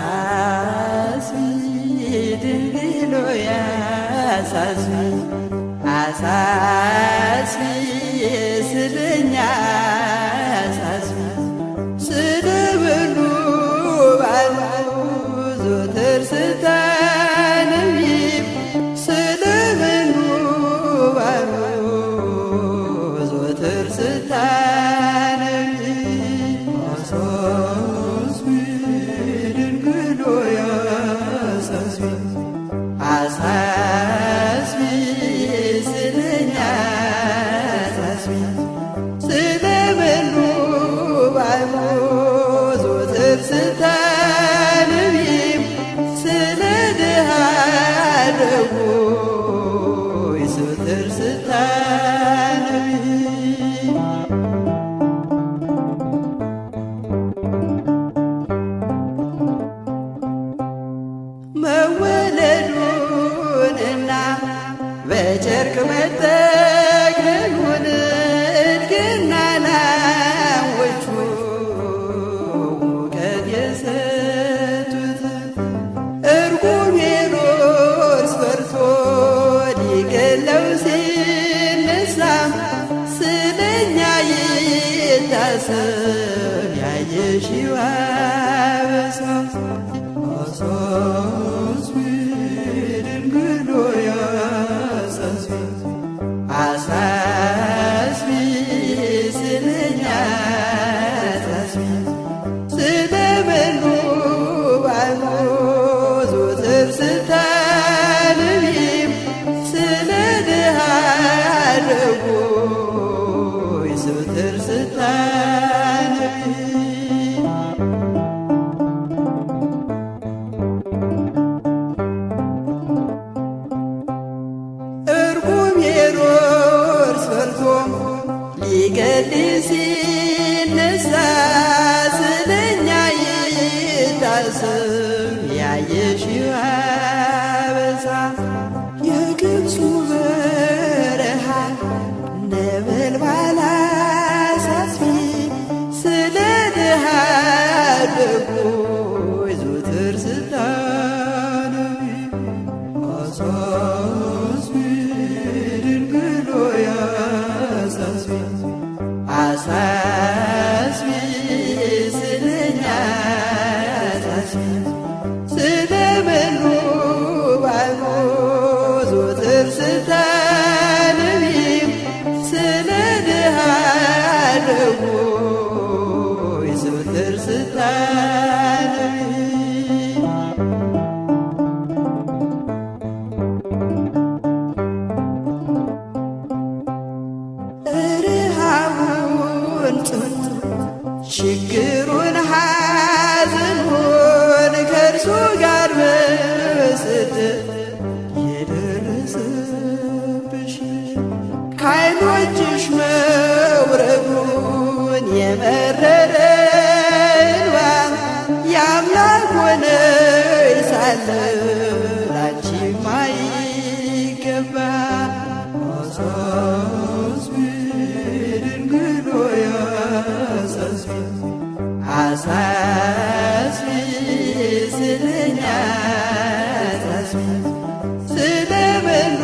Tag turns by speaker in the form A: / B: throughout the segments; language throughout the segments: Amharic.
A: አሳስቢ ድንግል ሆይ አሳስቢ አሳስቢ ስለኛ አሳስቢ ስለበሉ ባሉ ዘወትር ስታነቢ ስለበሉ ባሉ ዘወትር ስታነቢ አሳስቢ ስለኛ አሳስቢ ስለበሉ ባሉ ዘወትር ስታነቢ ስለ ድሃ አደጎይ ዘወትር ስታነቢ መወለዱንና በጨርቅ መጠቅለሉን እድግና ላሞቹ ሙቀት የሰጡት እርጉም ሄሮድስ ፈርቶ ሊገድለው ሲነሳ ስለኛ ይታሰብ ያየሽው አበሳ አሳስቢ ድንግል ሆይ አሳስቢ አሳስቢ ስለኛ አሳስቢ ስለበሉ ባሉ ዘወትር ስታነቢ ስለ ድሃ አደጎይ ዘወትር ስታነቢ ሊገድል ሲነሳ ስለኛ ይታሰብ ያየሽው አበሳ የግብፁ በረሃ ነበልባል አሳስቢ ስለ ድሃ አደጎይ ዘወትር ስታነቢ አሳስቢ ድንግል ሆይ አሳስቢ አሳስቢ ስለኛ አሳስቢ ስለበሉ ባሉ ዘወትር ስታነቢ ስለ ድሃ አደጎይ ዘወትር ስታነቢ ችግሩን ሐዘኑን ከእርሱ ጋር በስደት የደረሰብሽ ከዓይኖችሽ መውረዱን የመረረ እንባ የአምላክ ሆነሽ ሳለ ላንቺ ማይገባ አሳስቢ ድንግል ሆይ አሳስቢ አሳስቢ ስለኛ አሳስቢ ስለበሉ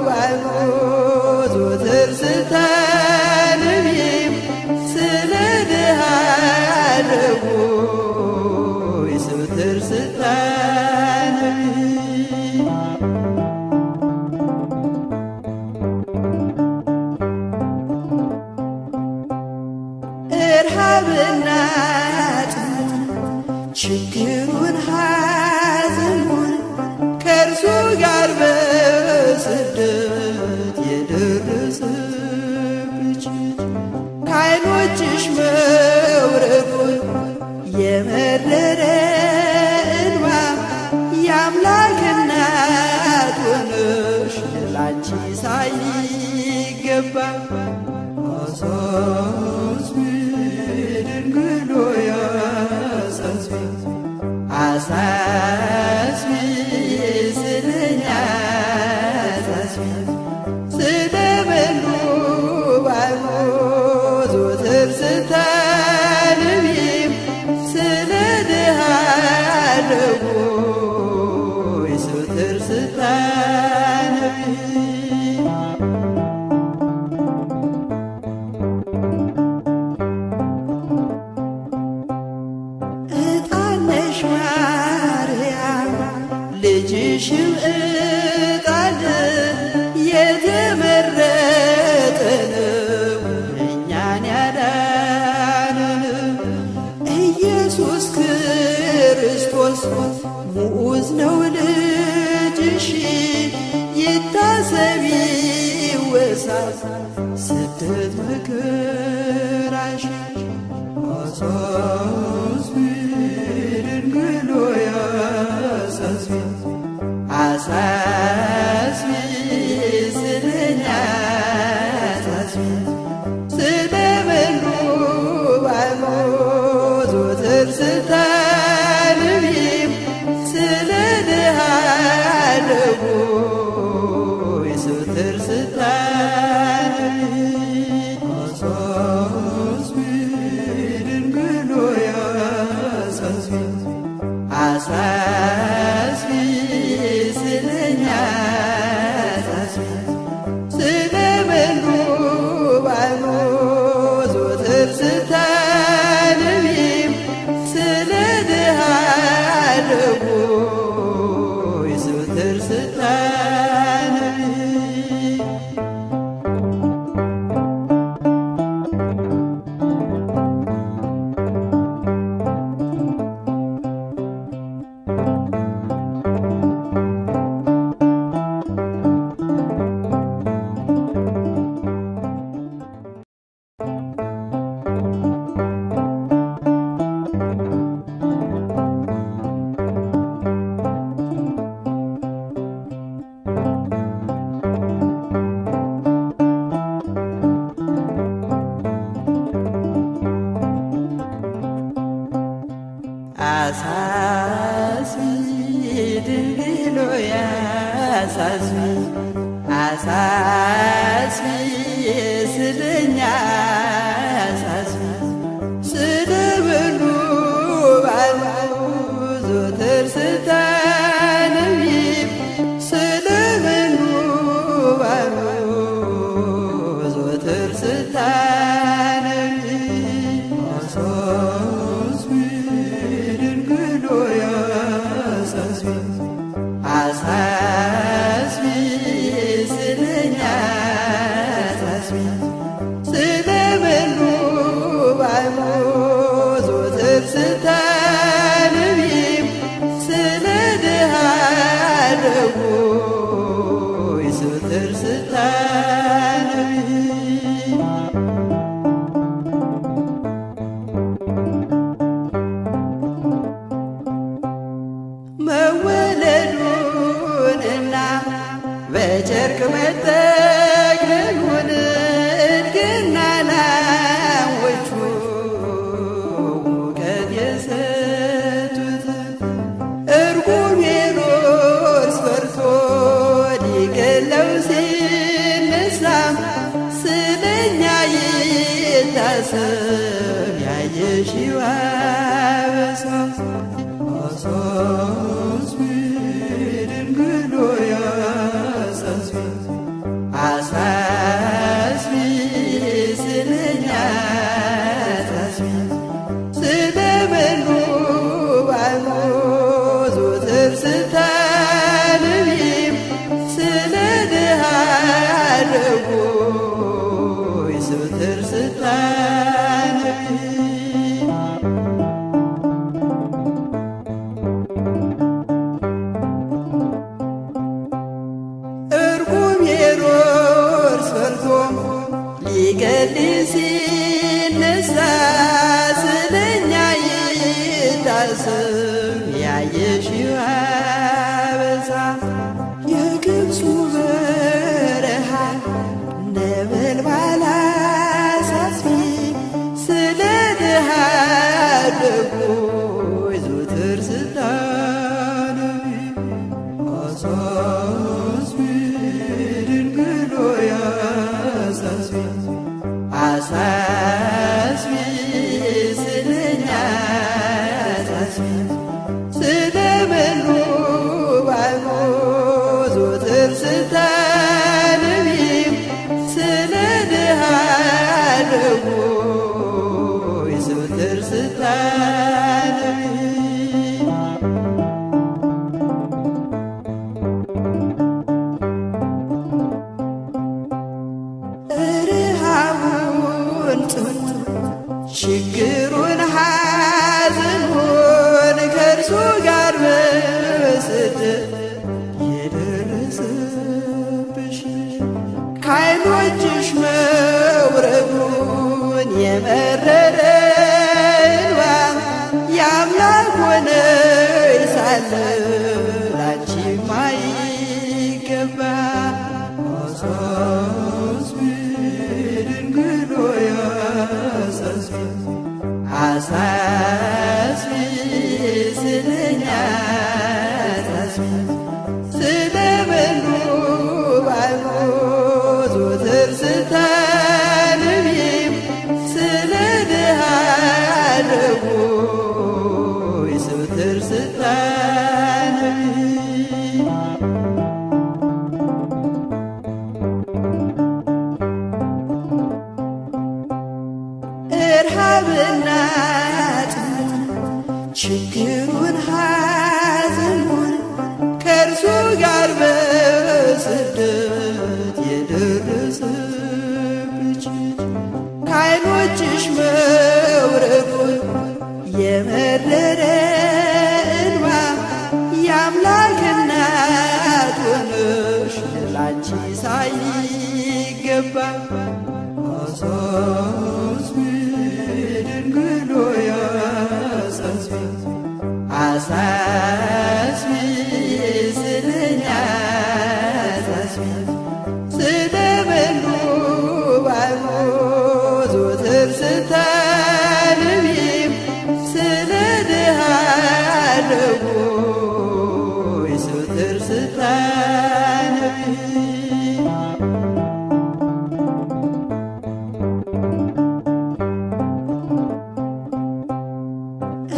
A: ባሉ ዘወትር ስታነቢ ስለ ድሃ አደጎይ ዘወትር ስታነቢ ረሃብና ጥም ችግሩን ሐዘኑን ከእርሱ ጋር በስደት የደረሰብሽ ከዓይኖችሽ መውረዱን የመረረ እንባ የአምላክ እናት ሆነሽ ላንቺ ሳይገባ ዘወትር ስታነቢም ስለ ድሃ አደጉ ዘወትር ስታነቢ ዕጣነሽ ማርያም ልጅሽም ዕጣን የተመረጠ ነው እኛን ያዳነን ኢየሱስ ክርስቶስ ሙዑዝ ነው ልጅሽ ይታሰብ ይወሳስ ስደት መከራሽ አሳስቢ ድንግል ሆይ አሳስቢ አሳስቢ ስለኛ አሳስቢ ስለ በሉ ባይሞ ዘወትር ስታነቢም ስለ ድሃ አደጉ ዘወትር ስታነቢ አሳስቢ ድንግል ሆይ አሳስቢ አሳስቢ ስለኛ አሳስቢ ስለ በሉ ባይሞ ዘወትር ስታነቢም ስለ ድሃ አደጉ ዘወትር ስታነቢ አሳስቢ ድንግል ሆይ አሳስቢ አሳስቢ ስለኛ አሳስቢ ስለ በሉ ባይሞ ዘወትር ስታነቢም ስለ በሉ ባይሞ ዘወትር ስታነቢ አሳስቢ ድንግል ሆይ አሳስቢ አሳስቢ ስለኛ አሳስቢ ስለ በሉ ባይሞ ዘወትር ስታነቢም ስለ ድሃ አደጉ ዘወትር ስታነቢ መወለዱንና በጨርቅ መጠቅለሉን እድግና ላሞቹ ሙቀት የሰጡት እርጉም ሄሮድስ ፈርቶ ሊገድለው ሲነሳም ስለኛ ይታሰብ ያየሽው አበሳ አሳስቢ ድንግል ሆይ አሳስቢ አሳስቢ ስለኛ አሳስቢ ስለ በሉ ባይሞ ዘወትር ስታነቢም ስለ ድሃ አደጉ ዘወትር ስታነቢ ሄሮድስ ፈርቶ ሊገድል ሲነሳ ስለኛ ይታሰብ ያየሽው አበሳ የግብፁ በረሃ ነበልባል አሳስቢ ስለ ድሃ አደጉ ዘወትር ስታነቢ አሳስቢ ድንግል ሆይ አሳስቢ አሳስቢ አሳስቢ ስለኛ አሳስቢ ስለመኑ ባልሞ ዘወትር ስታነቢ ስለ ድሃ ደጎይ ዘወትር ስታነቢ ረሃቡን ጥሙን ችግሩን ሐዘኑን ከእርሱ ጋር በስደት የደረሰብሽ ከዓይኖችሽ መውረዱን የመረረ እንባ የአምላክ ሆነሽ ሳለ ላንቺ ማይገባ አሳስቢ ድንግል ሆይ አሳስቢ አሳስቢ ስለኛ አሳስቢ ስለመኑ ባልሞ ዘወትር ስታነቢ ስለ ድሃ ደጎይ ዘወትር ስታነቢ ረሃብና ጥሙን ችግሩን ሐዘኑን ከእርሱ ጋር በስደት የደረሰብሽ ከዓይኖችሽ መውረዱን የመረረ እንባ የአምላክ እናት ሆነሽ ላንቺ ሳይገባ አሳስቢ ድንግል ሆይ አሳስቢ አሳስቢ ስለኛ አሳስቢ ስለመኑ ባልሞ ዘወትር ስታነቢ ስለ ድሃ ደጎይ ዘወትር ስታነቢ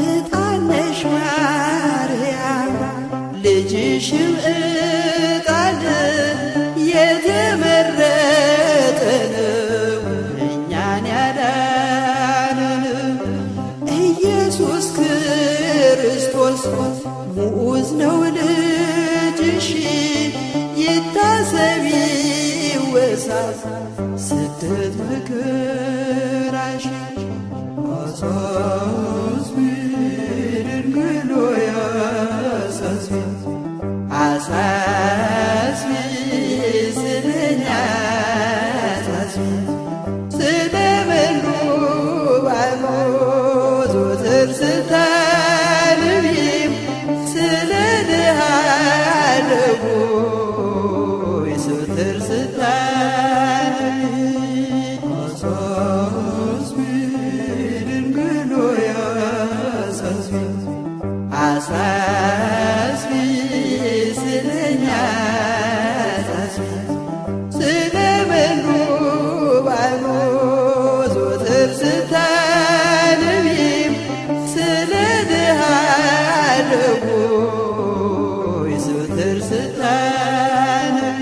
A: ዕጣነሽ ማርያም ልጅሽም ዕጣን የተመረጠ ነው እኛን ያዳነን ኢየሱስ ክርስቶስ ሙዑዝ ነው ልጅሽ ይታሰብ ይወሳ ስደት መከራሽ አሳስቢ ድንግል ሆይ አሳስቢ አሳስቢ ስለኛ አሳስቢ ስለመኑ ባልሞ ዘወትር ስታነቢ ስለ ድሃ ደጎይ ዘወትር ስታነቢ አሳስቢ ድንግል ሆይ አሳስቢ አሳስቢ ስለኛ አሳስቢ ስለመኑ ባልሞ ዘወትር ስታነቢ ስለ ድሃ ደጎይ ዘወትር ስታነቢ